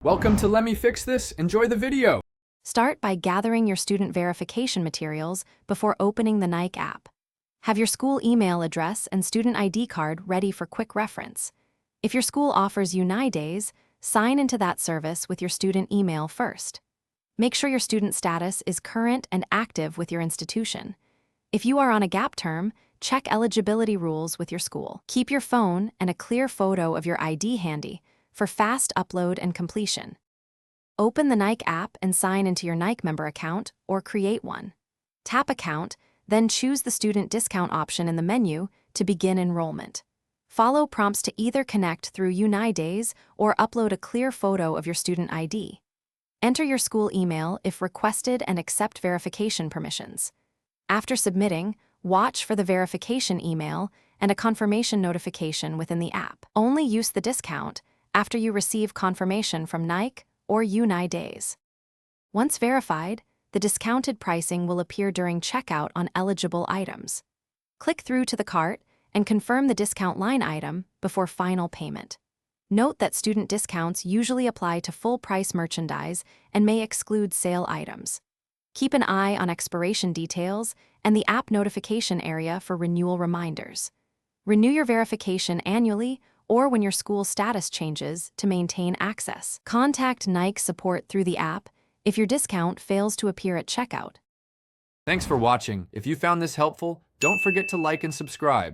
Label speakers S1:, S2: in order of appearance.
S1: Welcome to Let Me Fix This. Enjoy the video.
S2: Start by gathering your student verification materials before opening the Nike app. Have your school email address and student ID card ready for quick reference. If your school offers Uni Days, sign into that service with your student email first. Make sure your student status is current and active with your institution. If you are on a gap term, check eligibility rules with your school. Keep your phone and a clear photo of your ID handy for fast upload and completion. Open the Nike app and sign into your Nike member account or create one. Tap Account, then choose the student discount option in the menu to begin enrollment. Follow prompts to either connect through Uni Days or upload a clear photo of your student ID. Enter your school email if requested and accept verification permissions. After submitting, watch for the verification email and a confirmation notification within the app. Only use the discount after you receive confirmation from Nike or Uni Days. Once verified, the discounted pricing will appear during checkout on eligible items. Click through to the cart and confirm the discount line item before final payment. Note that student discounts usually apply to full-price merchandise and may exclude sale items. Keep an eye on expiration details and the app notification area for renewal reminders. Renew your verification annually or when your school status changes to maintain access. Contact Nike support through the app if your discount fails to appear at checkout.
S1: Thanks for watching. If you found this helpful, don't forget to like and subscribe.